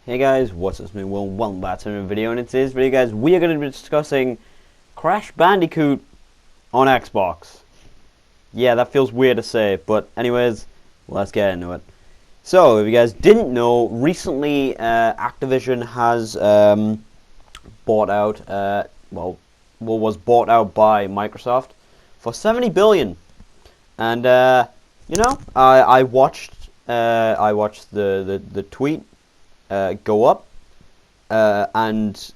Hey guys, what's up, me? Well, welcome back to another video, and in today's video, guys, we are going to be discussing Crash Bandicoot on Xbox. Yeah, that feels weird to say, but anyways, let's get into it. So, if you guys didn't know, recently Activision has bought out, was bought out by Microsoft for $70 billion, and I watched the tweet go up, and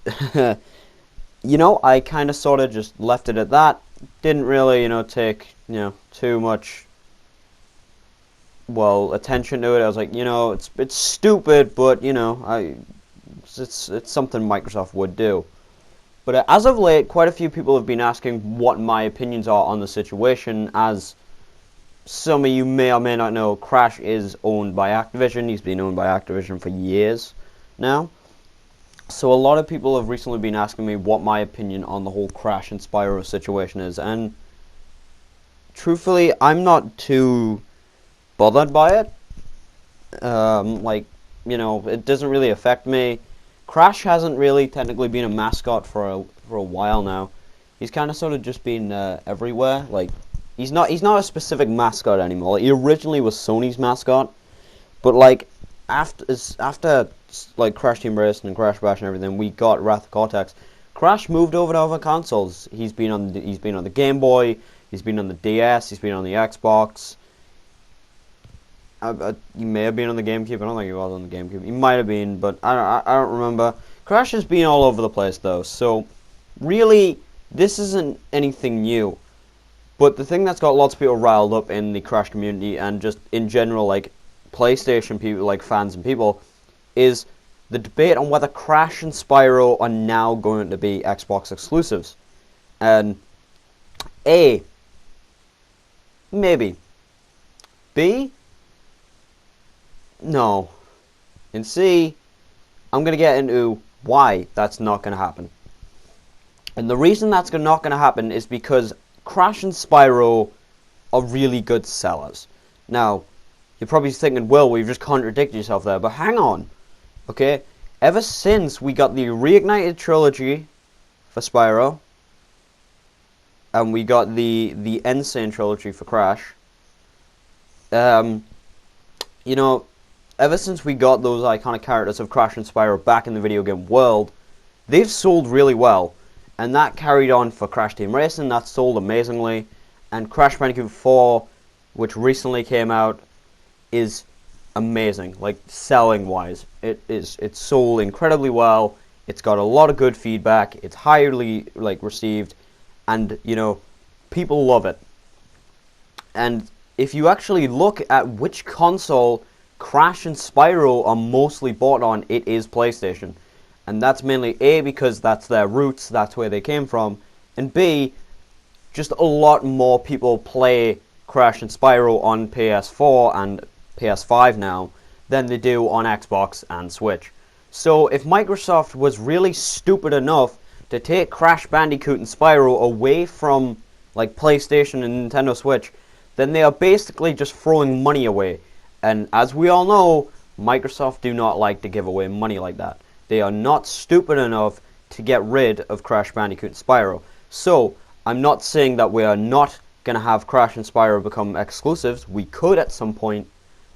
I kind of sort of just left it at that. Didn't really take too much attention to it. I was like, it's stupid, but it's something Microsoft would do. But as of late, quite a few people have been asking what my opinions are on the situation. As some of you may or may not know, Crash is owned by Activision. He's been owned by Activision for years now. So a lot of people have recently been asking me what my opinion on the whole Crash and Spyro situation is. And truthfully, I'm not too bothered by it. It doesn't really affect me. Crash hasn't really technically been a mascot for a while now. He's kind of sort of just been everywhere. Like, he's not a specific mascot anymore. Like, he originally was Sony's mascot, but like after like Crash Team Racing and Crash Bash and everything, we got Wrath of Cortex. Crash moved over to other consoles. He's been on the Game Boy. He's been on the DS. He's been on the Xbox. He may have been on the GameCube. I don't think he was on the GameCube. He might have been, but I don't remember. Crash has been all over the place though, so really this isn't anything new. But the thing that's got lots of people riled up in the Crash community and just in general, like PlayStation people, like fans and people, is the debate on whether Crash and Spyro are now going to be Xbox exclusives. And A, maybe. B, no. And C, I'm going to get into why that's not going to happen. And the reason that's not going to happen is because Crash and Spyro are really good sellers. Now, you're probably thinking, well, we've just contradicted yourself there, but hang on. Okay? Ever since we got the Reignited trilogy for Spyro, and we got the Insane trilogy for Crash, ever since we got those iconic characters of Crash and Spyro back in the video game world, they've sold really well. And that carried on for Crash Team Racing. That sold amazingly. And Crash Bandicoot 4, which recently came out, is amazing. Like, selling-wise. It's sold incredibly well. It's got a lot of good feedback. It's highly, received. And, people love it. And if you actually look at which console Crash and Spyro are mostly bought on, it is PlayStation. And that's mainly A, because that's their roots, that's where they came from, and B, just a lot more people play Crash and Spyro on PS4 and PS5 now than they do on Xbox and Switch. So if Microsoft was really stupid enough to take Crash Bandicoot and Spyro away from PlayStation and Nintendo Switch, then they are basically just throwing money away. And as we all know, Microsoft do not like to give away money like that. They are not stupid enough to get rid of Crash Bandicoot and Spyro. So, I'm not saying that we are not going to have Crash and Spyro become exclusives. We could at some point.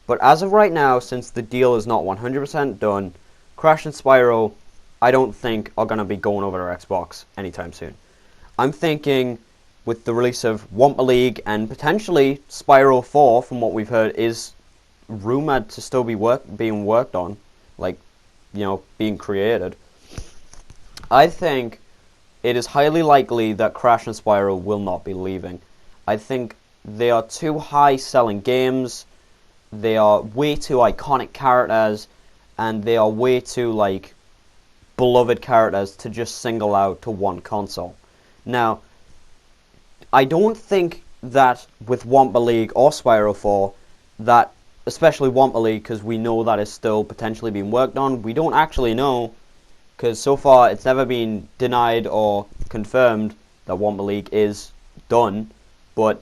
But as of right now, since the deal is not 100% done, Crash and Spyro, I don't think are going to be going over to Xbox anytime soon. I'm thinking with the release of Wumpa League and potentially Spyro 4, from what we've heard, is rumored to still be being worked on. Being created. I think it is highly likely that Crash and Spyro will not be leaving. I think they are too high-selling games, they are way too iconic characters, and they are way too, beloved characters to just single out to one console. Now, I don't think that with Wumpa League or Spyro 4, that especially Wumpa League, because we know that is still potentially being worked on. We don't actually know, because so far it's never been denied or confirmed that Wumpa League is done, but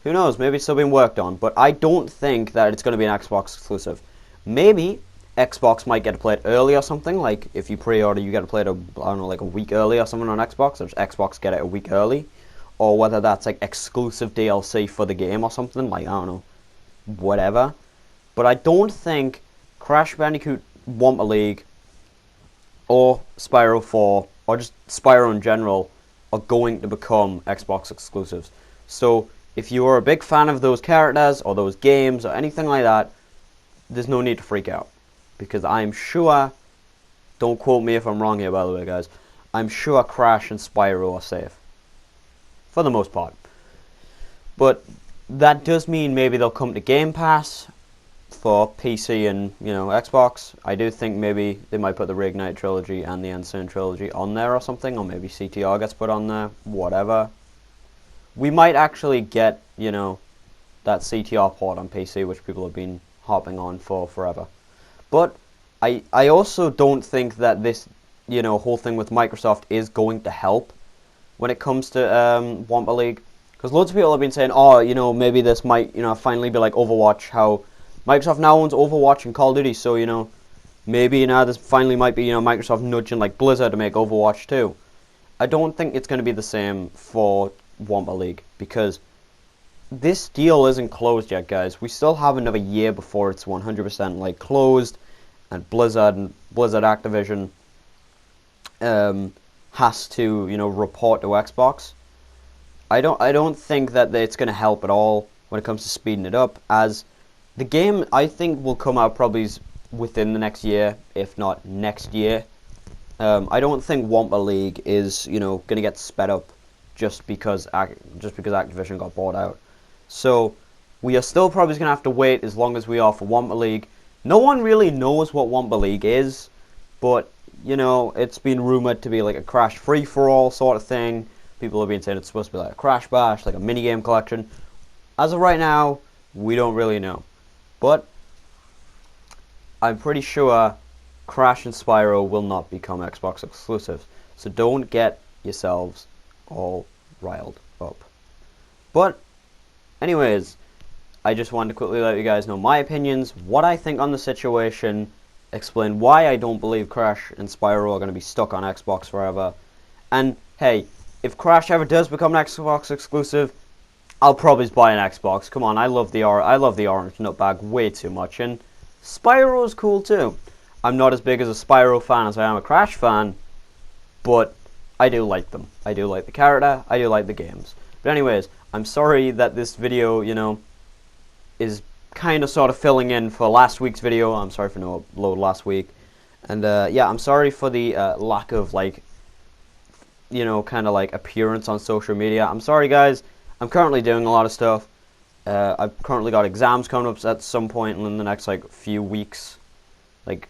who knows, maybe it's still being worked on. But I don't think that it's going to be an Xbox exclusive. Maybe Xbox might get to play it early or something. Like if you pre-order, you get to play it, I don't know, like a week early or something on Xbox. Or just Xbox get it a week early, or whether that's like exclusive DLC for the game or something. Like I don't know, whatever. But I don't think Crash Bandicoot Wumpa League or Spyro 4 or just Spyro in general are going to become Xbox exclusives. So if you are a big fan of those characters or those games or anything like that, there's no need to freak out. Because I'm sure, don't quote me if I'm wrong here by the way guys, I'm sure Crash and Spyro are safe. For the most part. But that does mean maybe they'll come to Game Pass for PC and, you know, Xbox. I do think maybe they might put the Reignite trilogy and the Insane trilogy on there or something, or maybe CTR gets put on there, whatever. We might actually get, you know, that CTR port on PC, which people have been hopping on for forever. But I also don't think that this, you know, whole thing with Microsoft is going to help when it comes to Wumpa League. Because loads of people have been saying, oh, you know, maybe this might, you know, finally be like Overwatch, how Microsoft now owns Overwatch and Call of Duty, so, you know, maybe, you know, this finally might be, you know, Microsoft nudging like Blizzard to make Overwatch too. I don't think it's going to be the same for Wumpa League, because this deal isn't closed yet, guys. We still have another year before it's 100% like closed, and Blizzard Activision has to, you know, report to Xbox. I don't think that it's going to help at all when it comes to speeding it up, as the game, I think, will come out probably within the next year, if not next year. I don't think Wumpa League is, you know, going to get sped up just because Activision got bought out. So we are still probably going to have to wait as long as we are for Wumpa League. No one really knows what Wumpa League is, but, you know, it's been rumored to be like a Crash free-for-all sort of thing. People have been saying it's supposed to be like a Crash Bash, like a minigame collection. As of right now, we don't really know. But I'm pretty sure Crash and Spyro will not become Xbox exclusives. So don't get yourselves all riled up. But anyways, I just wanted to quickly let you guys know my opinions, what I think on the situation, explain why I don't believe Crash and Spyro are going to be stuck on Xbox forever. And hey, if Crash ever does become an Xbox exclusive, I'll probably buy an Xbox. Come on, I love the orange nutbag way too much, and Spyro's cool too. I'm not as big as a Spyro fan as I am a Crash fan, but I do like them. I do like the character, I do like the games. But anyways, I'm sorry that this video, you know, is kind of sort of filling in for last week's video. I'm sorry for no upload last week. And yeah, I'm sorry for the lack of, like, you know, kind of like appearance on social media. I'm sorry guys, I'm currently doing a lot of stuff. I've currently got exams coming up at some point in the next like few weeks. Like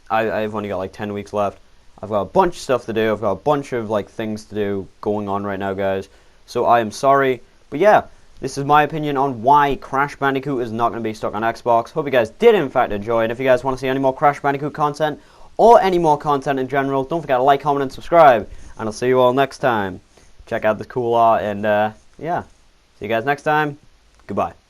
I've only got like 10 weeks left. I've got a bunch of stuff to do. I've got a bunch of like things to do going on right now, guys. So I am sorry, but yeah, this is my opinion on why Crash Bandicoot is not going to be stuck on Xbox. Hope you guys did in fact enjoy, and if you guys want to see any more Crash Bandicoot content or any more content in general, don't forget to like, comment, and subscribe. And I'll see you all next time. Check out the cool art, and yeah, see you guys next time. Goodbye.